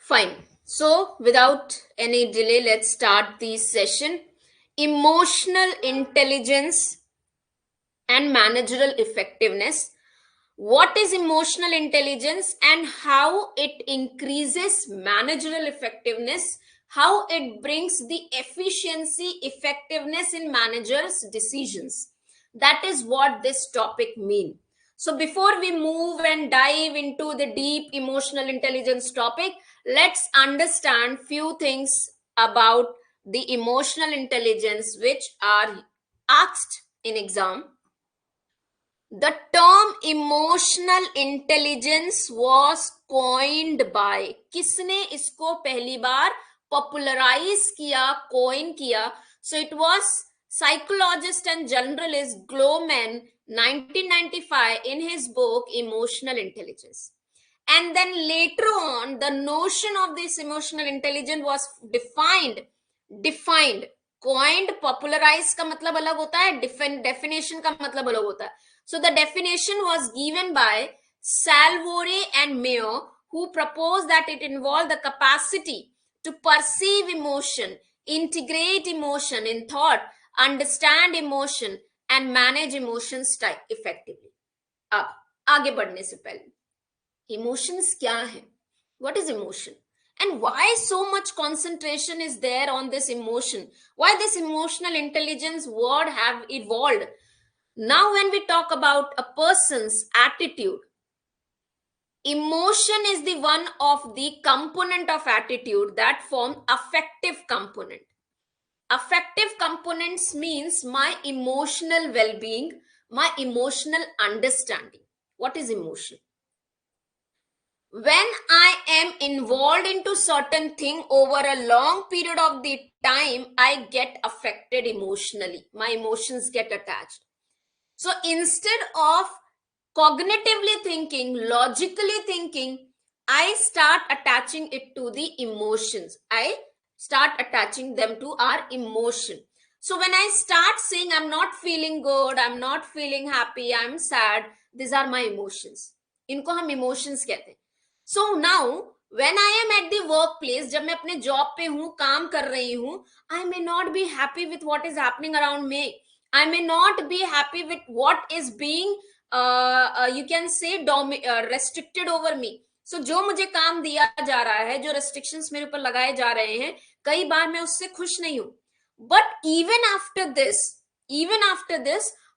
Fine. So, without any delay, let's start the session. Emotional intelligence and managerial effectiveness. What is emotional intelligence and how it increases managerial effectiveness? How it brings the efficiency, effectiveness in managers' decisions. That is what this topic means. So before we move and dive into the deep emotional intelligence topic, let's understand few things about the emotional intelligence which are asked in exam. The term emotional intelligence was coined by, किसने इसको पहली बार popularize किया, coin किया? So it was psychologist and journalist Gloman 1995 in his book Emotional Intelligence. And then later on the notion of this emotional intelligence was defined coined popularized का मतलब अलग होता है, definition का मतलब अलग होता है. So the definition was given by Salvore and Mayo, who proposed that it involved the capacity to perceive emotion, integrate emotion in thought, understand emotion and manage emotions effectively. अब आगे बढ़ने से पहले emotions क्या है? What is emotion? And why so much concentration is there on this emotion? Why this emotional intelligence word have evolved? Now when we talk about a person's attitude, emotion is the one of the component of attitude that form affective component. Affective components means my emotional well-being, my emotional understanding. What is emotion? When I am involved into certain thing over a long period of the time, I get affected emotionally. My emotions get attached. So instead of cognitively thinking, logically thinking, I start attaching it to the emotions. I start attaching them to our emotion. So when I start saying I'm not feeling good, I'm not feeling happy, I'm sad, these are my emotions. इनको हम emotions कहते हैं. So now when I am at the workplace, जब मैं अपने job पे हूँ, काम कर रही हूँ, I may not be happy with what is happening around me. I may not be happy with what is being you can say restricted over me. So जो मुझे काम दिया जा रहा है, जो restrictions मेरे ऊपर लगाए जा रहे हैं, कई बार मैं उससे खुश नहीं हूँ. But even after this,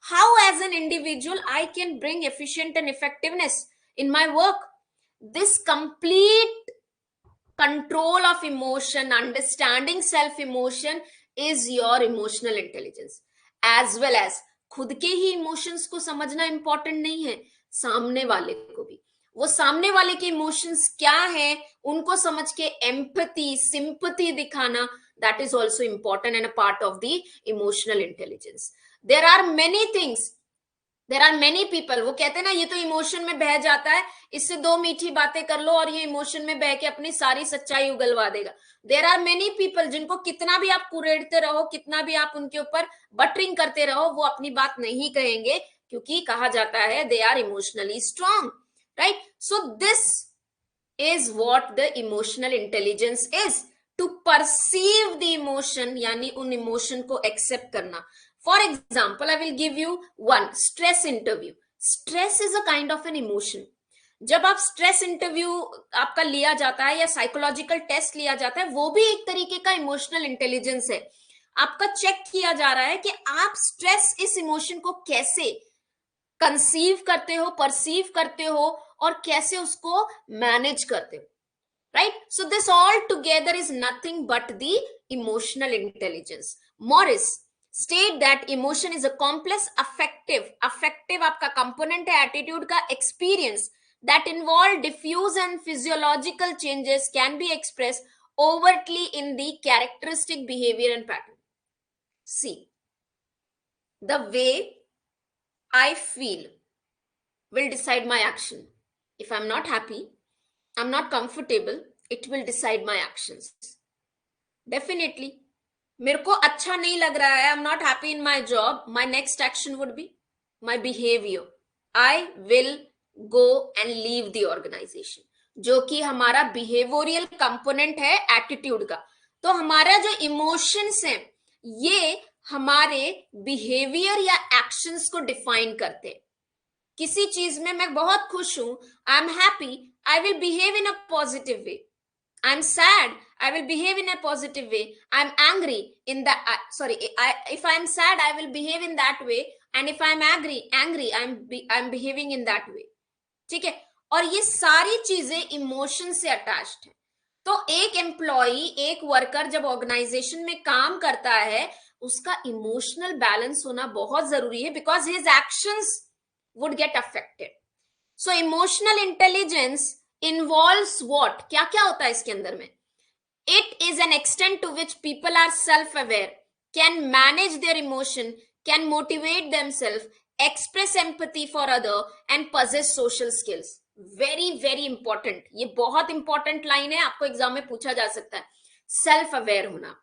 how as an individual I can bring efficient and effectiveness in my work? This complete control of emotion, understanding self emotion is your emotional intelligence. As well as खुद के ही emotions को समझना important नहीं है, सामने वाले को भी. वो सामने वाले के इमोशंस क्या है उनको समझ के एम्पैथी, सिंपैथी दिखाना, that is also important and a part of the emotional intelligence. There are many things, there are many people, वो कहते हैं ना ये तो इमोशन में बह जाता है, इससे दो मीठी बातें कर लो और ये इमोशन में बह के अपनी सारी सच्चाई उगलवा देगा. देर आर मेनी पीपल जिनको कितना भी आप कुरेदते रहो, कितना भी आप उनके ऊपर बटरिंग करते रहो, वो अपनी बात नहीं कहेंगे, क्योंकि कहा जाता है they are emotionally strong, right? So this is what the emotional intelligence is, to perceive the emotion, यानी उन इमोशन को एक्सेप्ट करना. For example, I will give you one stress interview. Stress is a kind of an emotion. जब आप stress interview आपका लिया जाता है या साइकोलॉजिकल टेस्ट लिया जाता है, वो भी एक तरीके का इमोशनल इंटेलिजेंस है. आपका चेक किया जा रहा है कि आप स्ट्रेस, इस इमोशन को कैसे कंसीव करते हो, परसीव करते हो और कैसे उसको मैनेज करते हो, right? So this all together is nothing but the emotional intelligence. Morris state that emotion is a complex affective आपका component है attitude का experience that involve diffuse and physiological changes can be expressed overtly in the characteristic behavior and pattern. See, the way I feel will decide my action. If I'm not happy, I'm not comfortable, it will decide my actions. Definitely, मेरे को अच्छा नहीं लग रहा है, I am not happy in my job, my next action would be my behaviour, I will go and leave the organization. जो कि हमारा बिहेवियरल कंपोनेंट है एटीट्यूड का। तो हमारा जो इमोशंस है ये हमारे बिहेवियर या एक्शंस को डिफाइन करते हैं। किसी चीज में मैं बहुत खुश हूं, आई am happy, I will behave in a positive way. I'm sad, I will behave in a positive way. I'm angry in the if I'm sad, I will behave in that way, and if I'm angry, I'm behaving in that way. ठीक है। और ये सारी चीजें emotion से attached है। तो एक एम्प्लॉय, एक वर्कर जब ऑर्गेनाइजेशन में काम करता है, उसका इमोशनल बैलेंस होना बहुत जरूरी है, because his actions would get affected. So emotional intelligence involves what, क्या क्या होता है इसके अंदर में? It is an extent to which people are self aware, can manage their emotion, can motivate themselves, express empathy for other and possess social skills. Very very important, ये बहुत important line है, आपको एग्जाम में पूछा जा सकता है। Self aware होना,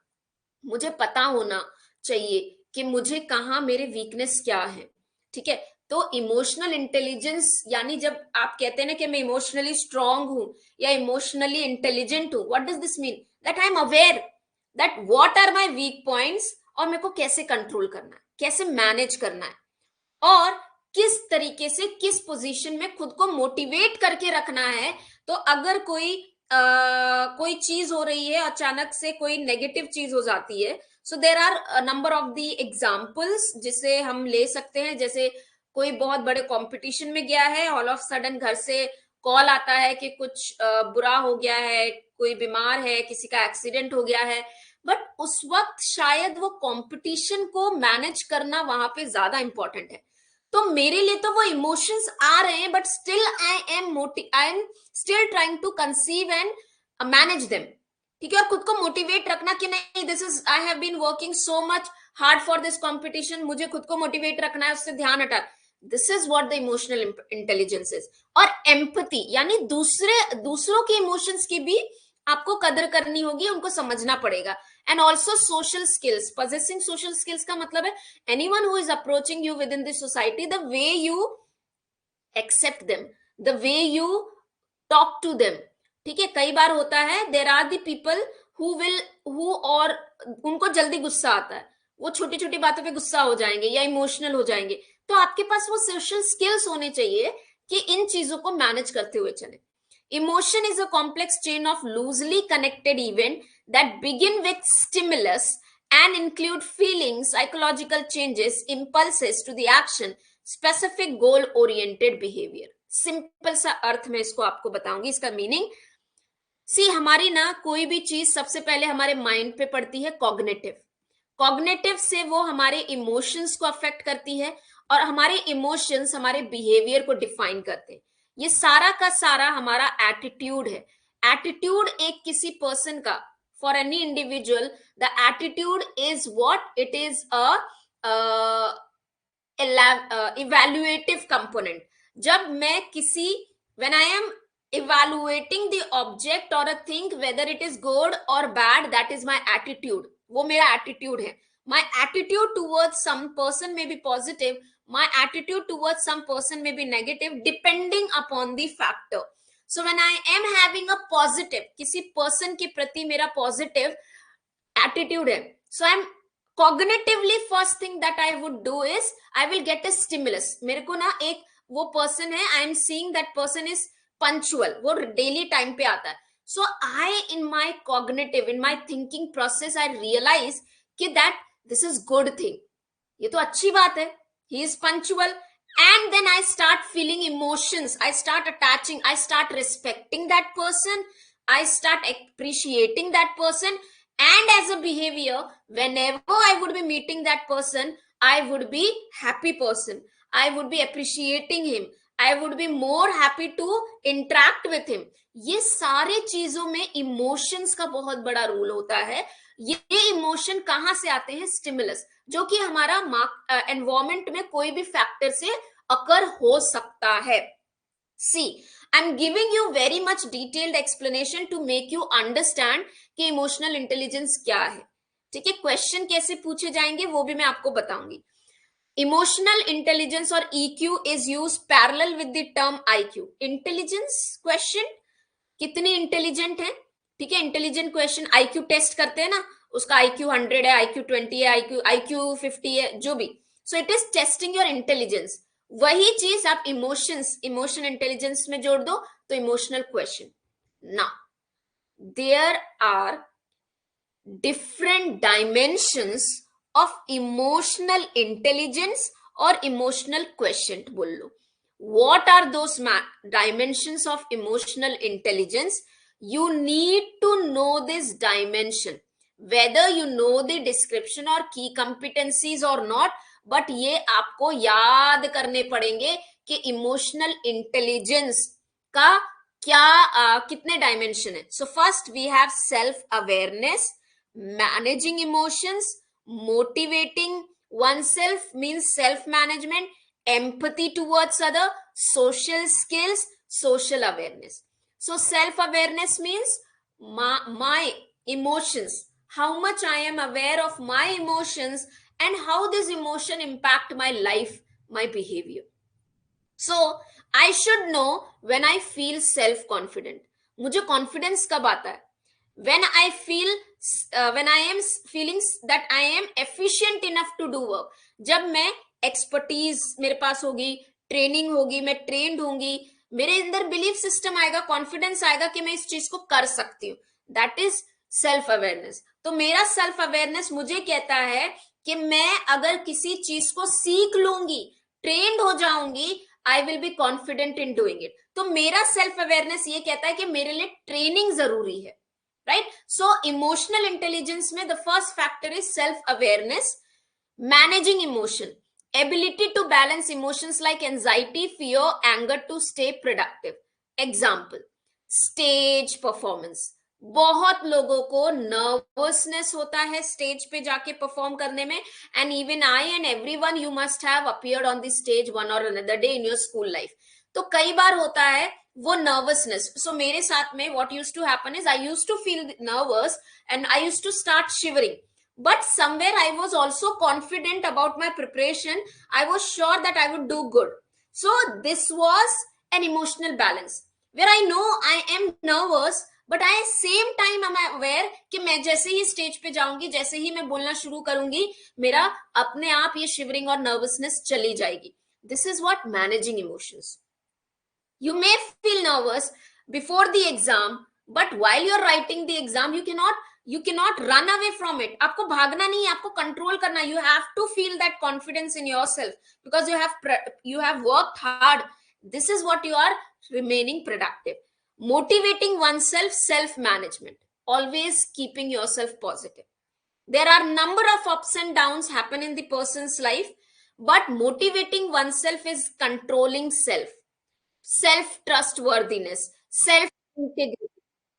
मुझे पता होना चाहिए कि मुझे कहाँ मेरे वीकनेस क्या है। ठीक है। तो इमोशनल इंटेलिजेंस यानी जब आप कहते हैं ना कि मैं इमोशनली स्ट्रांग हूं या इमोशनली इंटेलिजेंट हूं, what does this mean? That I am aware that what are my weak points, और मेरे को कैसे कंट्रोल करना है, कैसे मैनेज करना है, और किस तरीके से किस पोजीशन में खुद को मोटिवेट करके रखना है। तो अगर कोई चीज हो रही है, अचानक से कोई नेगेटिव चीज हो जाती है, so there are number of the examples जिसे हम ले सकते हैं। जैसे कोई बहुत बड़े कंपटीशन में गया है, ऑल ऑफ सडन घर से कॉल आता है कि कुछ बुरा हो गया है, कोई बीमार है, किसी का एक्सीडेंट हो गया है, बट उस वक्त शायद वो कंपटीशन को मैनेज करना वहां पे ज्यादा इंपॉर्टेंट है। तो मेरे लिए तो वो इमोशंस आ रहे हैं, but still I am still trying to conceive and manage them. ठीक है। और खुद को मोटिवेट रखना कि नहीं, this is I have been working so much hard for this competition, मुझे खुद को मोटिवेट रखना है, उससे ध्यान हटा। This is what the emotional intelligence is. और एम्पैथी यानी दूसरों के इमोशंस की भी आपको कदर करनी होगी, उनको समझना पड़ेगा। And also social skills, possessing social skills का मतलब है anyone who is approaching you within the society, the way you accept them, the way you talk to them। ठीक है। कई बार होता है there are the people who और उनको जल्दी गुस्सा आता है, वो छोटी छोटी बातों पे गुस्सा हो जाएंगे या इमोशनल हो जाएंगे। तो आपके पास वो सोशल स्किल्स होने चाहिए कि इन चीजों को मैनेज करते हुए चले। Emotion is a complex chain of loosely connected events that begin with stimulus and include feelings, psychological changes, impulses to the action, specific goal-oriented behavior। Simple सा अर्थ में इसको आपको बताऊंगी, इसका मीनिंग। सी हमारी ना कोई भी चीज सबसे पहले हमारे माइंड पे पड़ती है कॉग्निटिव, कॉग्निटिव से वो हमारे इमोशंस को अफेक्ट करती है, और हमारे इमोशंस हमारे बिहेवियर को डिफाइन करते हैं। ये सारा का सारा हमारा एटीट्यूड है। एटीट्यूड एक किसी पर्सन का, for any individual the attitude is what it is evaluative component. जब मैं किसी when I M evaluating the object or a thing whether it is good or bad, that is my attitude, वो मेरा attitude है। My attitude towards some person may be positive, my attitude towards some person may be negative depending upon the factor। So when I am having a positive, किसी person के प्रति मेरा positive attitude है, so I'm cognitively first thing that I would do is I will get a stimulus। मेरे को ना एक वो person है, I am seeing that person is punctual, वो डेली टाइम पे आता है। So I in my cognitive, in my thinking process I realise कि that this is good thing, ये तो अच्छी बात है, he is punctual. And then I start feeling emotions, I start attaching, I start respecting that person, I start appreciating that person. And as a behaviour, whenever I would be meeting that person, I would be happy person, I would be appreciating him, I would be more happy to interact with him। ये सारे चीजों में emotions का बहुत बड़ा role होता है। ये इमोशन कहां से आते हैं? स्टिमुलस, जो कि हमारा एनवायरमेंट में कोई भी फैक्टर से अकर हो सकता है। See I am giving you very much detailed explanation to make you understand कि इमोशनल इंटेलिजेंस क्या है। ठीक है। क्वेश्चन कैसे पूछे जाएंगे वो भी मैं आपको बताऊंगी। Emotional intelligence or EQ is used parallel with the term IQ। Intelligence question कितनी इंटेलिजेंट है, ठीक है, इंटेलिजेंट क्वेश्चन, आईक्यू टेस्ट करते हैं ना, उसका आईक्यू 100 है, आईक्यू 20 है, आईक्यू 50 है, जो भी, so it is testing your intelligence. वही चीज आप इमोशन इंटेलिजेंस में जोड़ दो तो इमोशनल क्वेश्चन। ना, there are different dimensions of emotional intelligence or emotional quotient बोल लो। what are those dimensions of emotional intelligence? You need to know this dimension, whether you know the description or key competencies or not, but ये आपको याद करने पड़ेंगे कि emotional intelligence का क्या कितने डायमेंशन है। So first we have self awareness, managing emotions, motivating oneself means self management, empathy towards other, social skills, social awareness. So self awareness means my emotions, how much I am aware of my emotions and how this emotion impact my life, my behavior. So I should know when I feel self confident, मुझे confidence कब आता है? when I feel when I am feeling that I am efficient enough to do work, जब मैं expertise मेरे पास होगी, training होगी, मैं ट्रेंड होंगी, मेरे अंदर बिलीफ सिस्टम आएगा, कॉन्फिडेंस आएगा कि मैं इस चीज को कर सकती हूँ, दैट इज सेल्फ अवेयरनेस। तो मेरा सेल्फ अवेयरनेस मुझे कहता है कि मैं अगर किसी चीज को सीख लूंगी, ट्रेंड हो जाऊंगी, I will be confident in doing it. तो मेरा सेल्फ अवेयरनेस ये कहता है कि मेरे लिए ट्रेनिंग जरूरी है, right? So emotional intelligence में the first factor is self awareness, managing emotion, ability to balance emotions like anxiety, fear, anger to stay productive. Example, stage performance, बहुत लोगों को नर्वसनेस होता है स्टेज पे जाके परफॉर्म करने में, and even I and everyone, you must have appeared on the stage one और another day in your school life. तो कई बार होता है वो नर्वसनेस। सो मेरे साथ में what used to happen is I used to feel nervous and I used to start shivering, but somewhere I was also confident about my preparation. I was sure that I would do good. So this was an emotional balance where I know I am nervous, but at same time I'm aware कि मैं जैसे ही stage पे जाऊंगी, जैसे ही मैं बोलना शुरू करूंगी, मेरा अपने आप ये शिवरिंग और नर्वसनेस चली जाएगी। This is what managing emotions. You may feel nervous before the exam, but while you're writing the exam, you cannot run away from it. आपको भागना नहीं है, आपको कंट्रोल करना। You have to feel that confidence in yourself because you have worked hard. This is what you are remaining productive. Motivating oneself, self management, always keeping yourself positive. There are number of ups and downs happen in the person's life, but motivating oneself is controlling self, self trustworthiness, self integrity,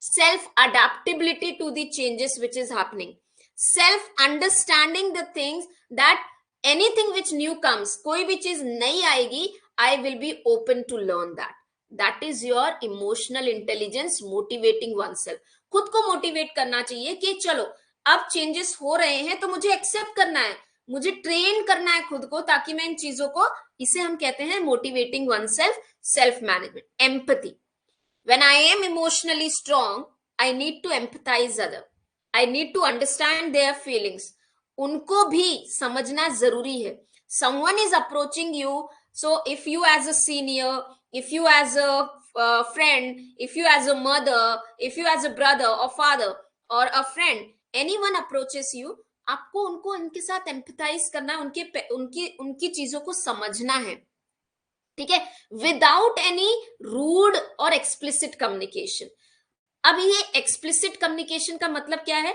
self adaptability to the changes which is happening, self understanding the things that anything which new comes, कोई भी चीज नई आएगी, I will be open to learn that. That is your emotional intelligence, motivating oneself. खुद को motivate करना चाहिए कि चलो अब चेंजेस हो रहे हैं तो मुझे एक्सेप्ट करना है, मुझे ट्रेन करना है खुद को ताकि मैं इन चीजों को, इसे हम कहते हैं motivating oneself, self management. Empathy, when I am emotionally strong, I need to empathize other, I need to understand their feelings. उनको भी समझना जरूरी है. Someone is approaching you, so if you as a senior, if you as a friend, if you as a mother, if you as a brother or father or a friend, anyone approaches you, आपको उनको उनके साथ empathise करना है, उनकी चीजों को समझना है, ठीक है, विदाउट एनी रूड और एक्सप्लिसिट कम्युनिकेशन. अब ये एक्सप्लिसिट कम्युनिकेशन का मतलब क्या है?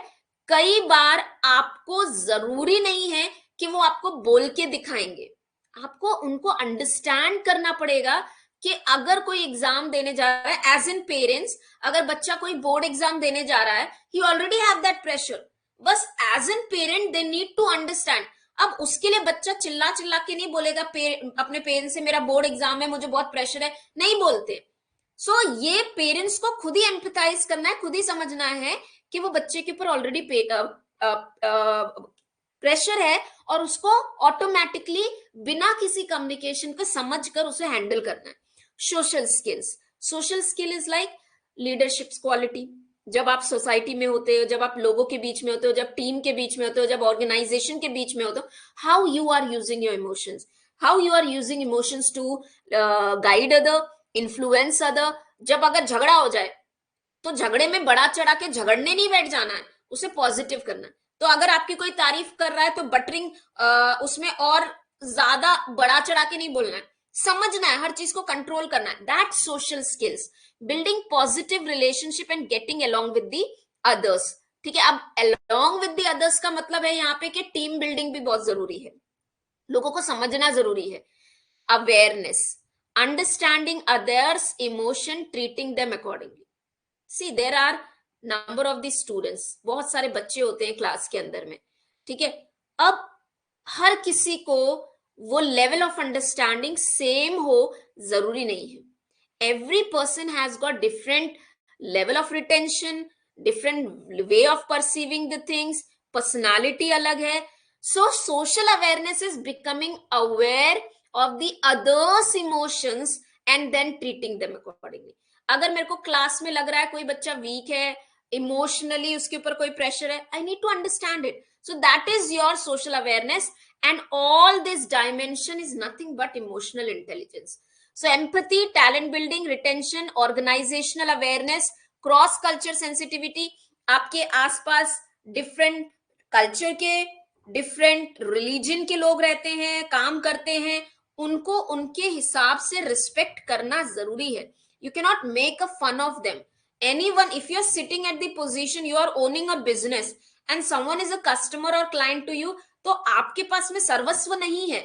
कई बार आपको जरूरी नहीं है कि वो आपको बोल के दिखाएंगे, आपको उनको अंडरस्टैंड करना पड़ेगा कि अगर कोई एग्जाम देने जा रहा है, एज इन पेरेंट्स, अगर बच्चा कोई बोर्ड एग्जाम देने जा रहा है, he already have that pressure, बस as an parent they need to understand. अब उसके लिए बच्चा चिल्ला चिल्ला के नहीं बोलेगा अपने पेरेंट्स से मेरा बोर्ड एग्जाम है, मुझे बहुत प्रेशर है, नहीं बोलते. सो ये पेरेंट्स को खुद ही एम्पथाइज करना है, खुद ही समझना है कि वो बच्चे के ऊपर ऑलरेडी प्रेशर है और उसको ऑटोमेटिकली बिना किसी कम्युनिकेशन को समझकर उसे हैंडल करना है. Social skills, social skill is like leadership quality, जब आप सोसाइटी में होते हो, जब आप लोगों के बीच में होते हो, जब टीम के बीच में होते हो, जब ऑर्गेनाइजेशन के बीच में होते हो, how you are using your emotions, how you are using emotions to guide other, influence other. जब अगर झगड़ा हो जाए तो झगड़े में बड़ा चढ़ा के झगड़ने नहीं बैठ जाना है, उसे पॉजिटिव करना है. तो अगर आपकी कोई तारीफ कर रहा है तो बटरिंग उसमें और ज्यादा बड़ा चढ़ा के नहीं बोलना है, समझना है, हर चीज को कंट्रोल करना है. That social skills, building positive relationship and getting along with the others. ठीक है, अब अलोंग विद दी अदर्स का मतलब है यहाँ पे कि टीम बिल्डिंग भी बहुत जरूरी है, लोगों को समझना जरूरी है. Awareness, understanding others emotion, treating them accordingly. See there are number of the students, बहुत सारे बच्चे होते हैं क्लास के अंदर में. ठीक है, अब हर किसी को वो लेवल ऑफ अंडरस्टैंडिंग सेम हो जरूरी नहीं है. Every person has got different level of retention, different way of perceiving the things, personality अलग है. So social awareness is becoming aware of the others emotions and then treating them accordingly. अगर मेरे को class में लग रहा है कोई बच्चा वीक है इमोशनली, उसके ऊपर कोई प्रेशर है, I need to understand it. So that is your social awareness, and all this dimension is nothing but emotional intelligence. So empathy, talent building, retention, organizational awareness, cross culture sensitivity. आपके आसपास different culture के, different religion के लोग रहते हैं, काम करते हैं, उनको उनके हिसाब से respect करना जरूरी है. You cannot make a fun of them. Anyone, if you're sitting at the position, you are owning a business and someone is a customer or client to you, तो आपके पास में सर्वस्व नहीं है.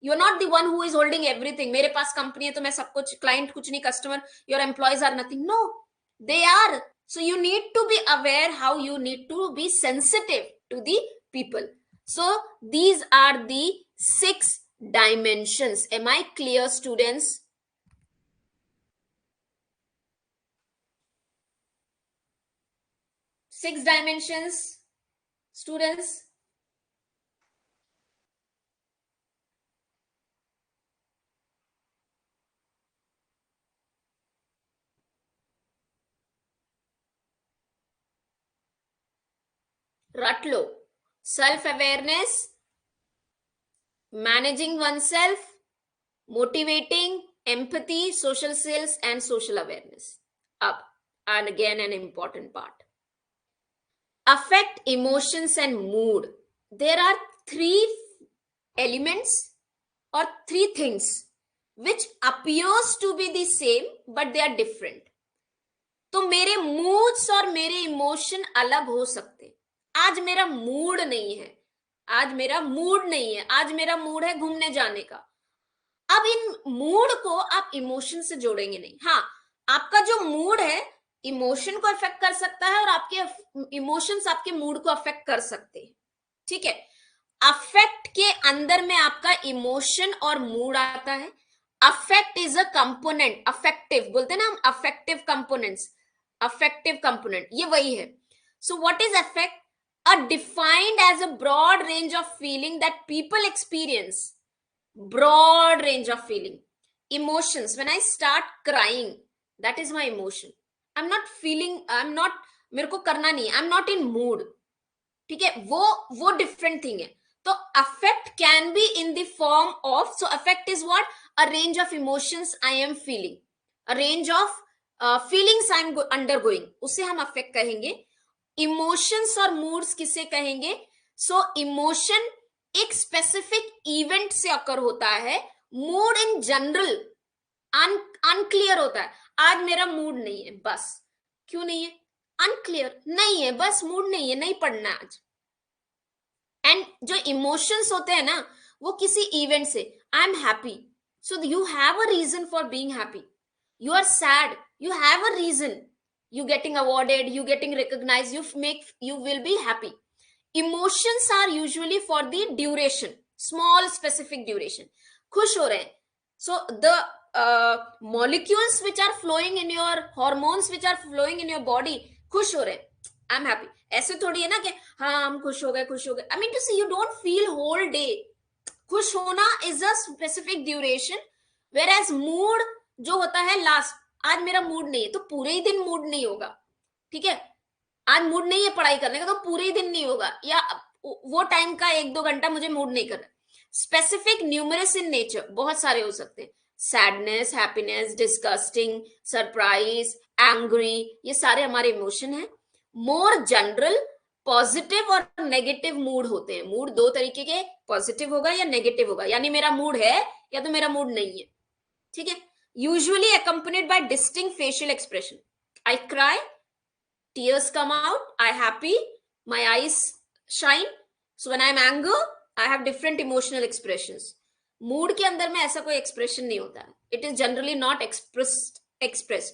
You are not the one who is holding everything. मेरे पास company है तो मैं सब कुछ, क्लाइंट कुछ नहीं, customer, your employees are nothing. No, they are. So you need to be aware how you need to be sensitive to the people. So these are the 6 dimensions. Am I clear, students? 6 dimensions, students. रट लो. Self awareness, managing one self, motivating, empathy, social skills and social awareness. अब and again an important part, affect, emotions and mood. There are 3 elements or 3 things which appears to be the same but they are different. तो मेरे moods और मेरे emotion अलग हो सकते हैं. आज मेरा मूड नहीं है, आज मेरा मूड नहीं है, आज मेरा मूड है घूमने जाने का. अब इन मूड को आप इमोशन से जोड़ेंगे नहीं. हाँ, आपका जो मूड है इमोशन को अफेक्ट कर सकता है और आपके इमोशंस आपके मूड को अफेक्ट कर सकते हैं. ठीक है, अफेक्ट के अंदर में आपका इमोशन और मूड आता है. Affect is a component, affective बोलते हैं ना हम, अफेक्टिव कंपोनेंट्स, अफेक्टिव कंपोनेंट ये वही है. So what is affect? Defined as a broad range of feeling that people experience. Broad range of feeling. Emotions. When I start crying, that is my emotion. I'm not feeling, I'm not, मेरे को करना नहीं, I'm not in mood. ठीक है, वो different thing है. तो affect can be in the form of, so affect is what? A range of emotions I am feeling. A range of feelings I am undergoing. उसे हम affect कहेंगे. Emotions और moods किसे कहेंगे? सो इमोशन एक specific event से अकर होता है, मूड इन जनरल अनक्लियर होता है. आज मेरा मूड नहीं है, बस. क्यों नहीं है? अनक्लियर नहीं है, बस मूड नहीं है, नहीं पढ़ना आज. एंड जो इमोशंस होते हैं ना, वो किसी इवेंट से, I am happy, so you have a reason for being happy. You are sad, you have a reason. You getting awarded, you getting recognized, you will be happy. Emotions are usually for the duration, small specific duration. खुश हो रहे हैं, so the molecules which are flowing in your hormones which are flowing in your body, खुश हो रहे हैं, I'm happy. ऐसे थोड़ी है ना कि हाँ हम खुश हो गए, खुश हो गए. I mean to say you don't feel whole day. खुश होना is a specific duration, whereas mood जो होता है लास्ट आज मेरा मूड नहीं है तो पूरे ही दिन मूड नहीं होगा, ठीक है। आज मूड नहीं है पढ़ाई करने का तो पूरे ही दिन नहीं होगा, या वो टाइम का 1-2 घंटा मुझे मूड नहीं करना। स्पेसिफिक, न्यूमरस इन नेचर, बहुत सारे हो सकते हैं। Sadness, happiness, disgusting, surprise, angry, ये सारे हमारे इमोशन हैं। मोर जनरल, पॉजिटिव और नेगेटिव मूड होते हैं। मूड दो तरीके के, पॉजिटिव होगा या नेगेटिव होगा, यानी मेरा मूड है या तो मेरा मूड नहीं है, ठीक है। Usually accompanied by distinct facial expression. I cry, tears come out, I happy, my eyes shine. So when I'm anger, I have different emotional expressions. Mood के अंदर में ऐसा कोई एक्सप्रेशन नहीं होता है. It is generally not expressed.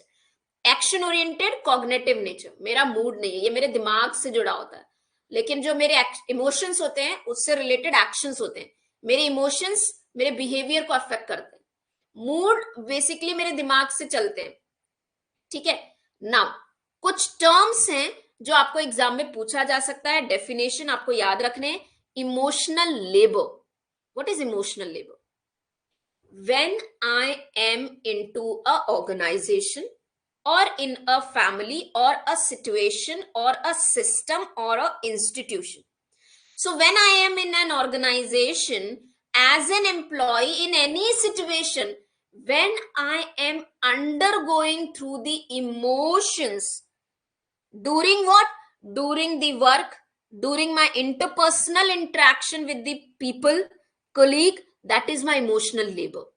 Action oriented, cognitive nature, मेरा mood नहीं है, ये मेरे दिमाग से जुड़ा होता है, लेकिन जो मेरे इमोशंस होते हैं उससे रिलेटेड एक्शंस होते हैं। मेरे इमोशंस मेरे बिहेवियर को अफेक्ट करते हैं। मूड बेसिकली मेरे दिमाग से चलते हैं, ठीक है। नाउ कुछ टर्म्स हैं जो आपको एग्जाम में पूछा जा सकता है, डेफिनेशन आपको याद रखने। Emotional labour, what is emotional labour? When I am into a organisation or in a family or a situation or a system or a institution. So when I am in an organization as an employee in any situation, when I am undergoing through the emotions during what? During the work, during my interpersonal interaction with the people, colleague, that is my emotional labor.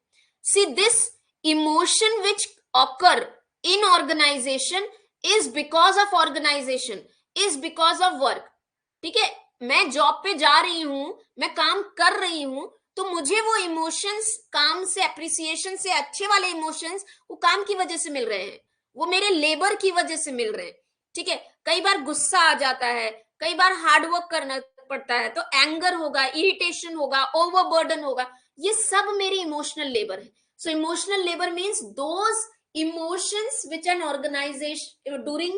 See, this emotion which occur in organization is because of organization, is because of work, ठीक है। मैं job पे जा रही हूं, मैं काम कर रही हूं, तो मुझे वो इमोशंस, काम से अप्रिसिएशन से अच्छे वाले इमोशंस वो काम की वजह से मिल रहे हैं, वो मेरे लेबर की वजह से मिल रहे हैं, ठीक है। कई बार गुस्सा आ जाता है, कई बार हार्डवर्क करना पड़ता है, तो एंगर होगा, इरिटेशन होगा, ओवरबर्डन होगा, ये सब मेरी इमोशनल लेबर है। So emotional labour means those emotions which an organization during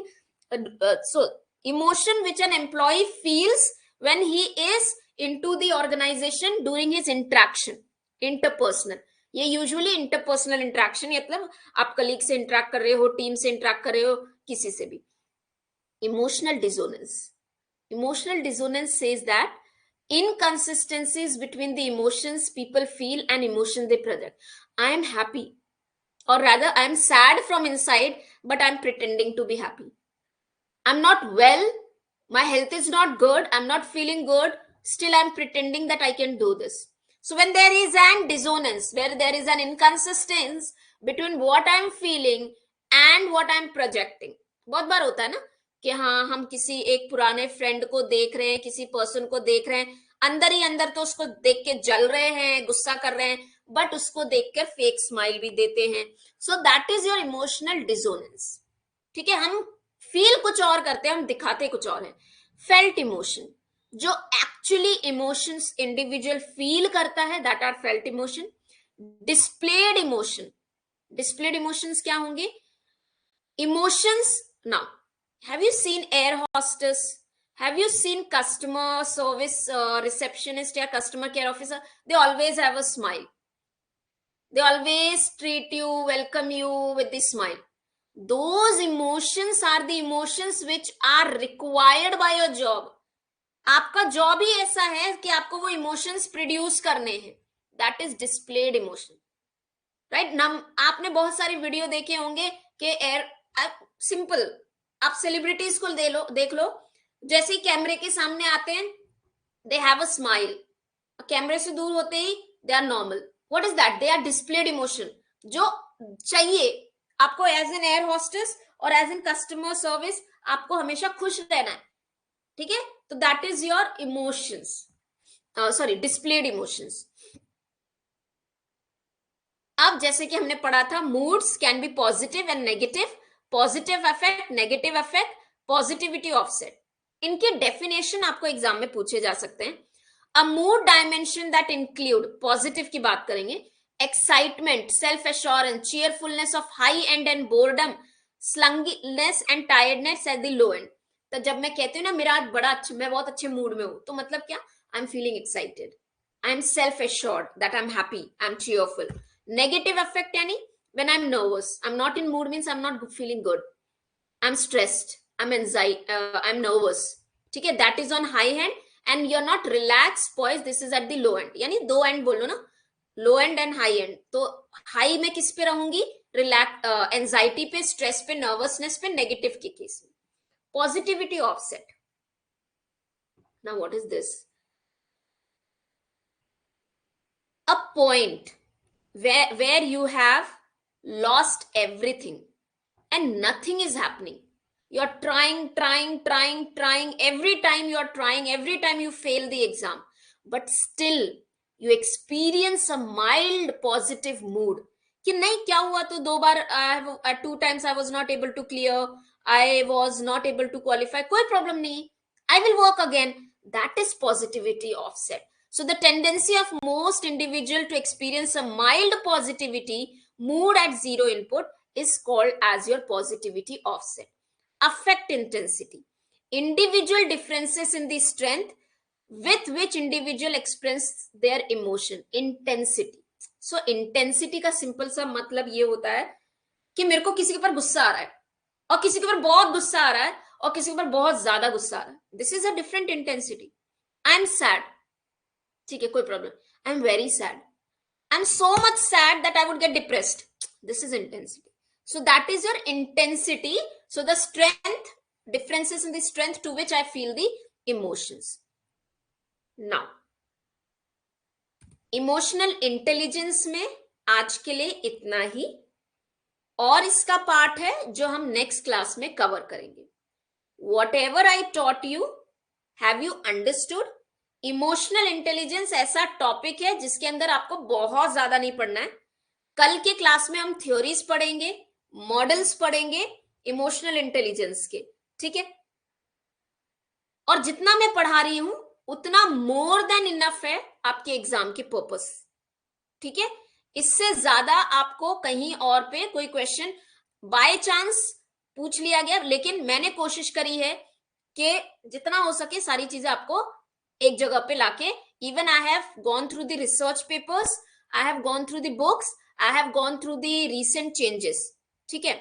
so emotion which an employee feels when he is into the organization during his interaction, interpersonal, ये usually interpersonal interaction, मतलब आप colleague से interact कर रहे हो, team से interact कर रहे हो, किसी से भी। Emotional dissonance says that inconsistencies between the emotions people feel and emotions they project. I am happy, or rather I am sad from inside, but I'm pretending to be happy. I'm not well, my health is not good, I'm not feeling good, still I'm pretending that I can do this. So when there is an dissonance, where there is an inconsistency between what I'm feeling and what I'm projecting, बहुत बार होता है ना कि हाँ, हम किसी एक पुराने फ्रेंड को देख रहे हैं, किसी पर्सन को देख रहे हैं, अंदर ही अंदर तो उसको देख के जल रहे हैं, गुस्सा कर रहे हैं, बट उसको देखकर फेक स्माइल भी देते हैं। सो that is your emotional dissonance, ठीक है। हम फील कुछ और करते हैं, हम दिखाते कुछ और है। फेल्ट इमोशन, जो एक्चुअली इमोशंस इंडिविजुअल फील करता है, that are felt emotion. Displayed emotion, displayed emotions क्या होंगे? Emotions, now have you seen air hostess, have you seen customer service receptionist or customer care officer? They always have a smile, they always treat you, welcome you with the smile. Those emotions are the emotions which are required by your job. आपका job ही ऐसा है कि आपको वो emotions produce करने हैं, that is displayed emotion, right. आपने बहुत सारे वीडियो देखे होंगे कि सिंपल, आप सेलिब्रिटीज को देख लो, जैसे ही कैमरे के सामने आते हैं दे हैव अ स्माइल, कैमरे से दूर होते ही they are normal. What is that? They are displayed emotion. जो चाहिए आपको एज एन एयर होस्टेस और एज एन कस्टमर सर्विस, आपको हमेशा खुश रहना है, ठीक है। तो that is your emotions, sorry, displayed emotions. अब जैसे कि हमने पढ़ा था, moods can be positive and negative, positive affect, negative affect, positivity offset. इनके डेफिनेशन आपको एग्जाम में पूछे जा सकते हैं। अ mood dimension that include, positive की बात करेंगे, excitement, self assurance, cheerfulness of high and and boredom, sluggishness and tiredness at the low end. तो जब मैं कहती हूँ ना मेरा आज बड़ा अच्छा, मैं बहुत अच्छे मूड में हूं, तो मतलब क्या? I am feeling excited, I am self assured, that I am happy, I am cheerful. Negative affect यानी when I'm nervous. I'm not in mood means I'm not feeling good. I'm stressed, I'm anxiety, I'm nervous. ठीक है, that is on high hand, and you're not relaxed poised, this is at the low end. यानी दो and बोलो ना, लो and and high and. तो high में किस पे रहूंगी? रिलैक्स, एंजाइटी पे, स्ट्रेस पे, नर्वसनेस पे, नेगेटिव के केस में. Positivity offset. Now what is this? a point where you have lost everything and nothing is happening. You're trying every time you're trying, every time you fail the exam, but still you experience a mild positive mood कि नहीं क्या हुआ, तो दो बार at 2 times I was not able to clear, I was not able to qualify, कोई problem नहीं, I will work again. That is positivity offset. So the tendency of most individual to experience a mild positivity mood at zero input is called as your positivity offset. Affect intensity. Individual differences in the strength with which individual express their emotion. Intensity. So intensity का simple सा मतलब ये होता है कि मेरे को किसी के ऊपर गुस्सा आ रहा है और किसी के ऊपर बहुत गुस्सा आ रहा है और किसी के ऊपर बहुत ज्यादा गुस्सा आ रहा है. This is a different intensity. I am sad, ठीक है, कोई problem. I am very sad, I am so much sad that I would get depressed. This is intensity. So that is your intensity. So the strength, differences in the strength to which I feel the emotions. Now, emotional intelligence में आज के लिए इतना ही, और इसका part है जो हम नेक्स्ट क्लास में कवर करेंगे. Whatever I taught you, have you understood? Emotional intelligence ऐसा टॉपिक है जिसके अंदर आपको बहुत ज्यादा नहीं पढ़ना है. कल के क्लास में हम थ्योरीज पढ़ेंगे, मॉडल्स पढ़ेंगे इमोशनल इंटेलिजेंस के, ठीक है. और जितना मैं पढ़ा रही हूं उतना मोर देन इनफ है आपके एग्जाम के पर्पस, ठीक है. इससे ज्यादा आपको कहीं और पे कोई क्वेश्चन बाय चांस पूछ लिया गया, लेकिन मैंने कोशिश करी है कि जितना हो सके सारी चीजें आपको एक जगह पे लाके, even I have gone through the research papers, I have gone through the books, I have gone through the recent changes, ठीक है.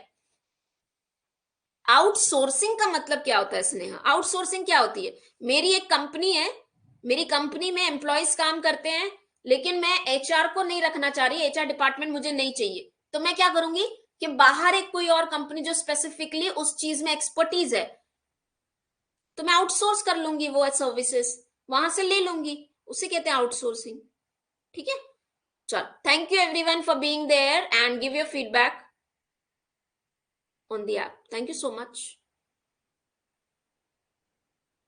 आउटसोर्सिंग का मतलब क्या होता है स्नेहा? आउटसोर्सिंग क्या होती है? मेरी एक कंपनी है, मेरी कंपनी में एम्प्लॉयज काम करते हैं, लेकिन मैं एचआर को नहीं रखना चाह रही, एचआर डिपार्टमेंट मुझे नहीं चाहिए, तो मैं क्या करूंगी कि बाहर एक कोई और कंपनी जो स्पेसिफिकली उस चीज में एक्सपर्टीज है, तो मैं आउटसोर्स कर लूंगी, वो सर्विसेज वहां से ले लूंगी, उसे कहते हैं आउटसोर्सिंग, ठीक है. चलो, thank you everyone for being there and give your feedback on the app. Thank you so much.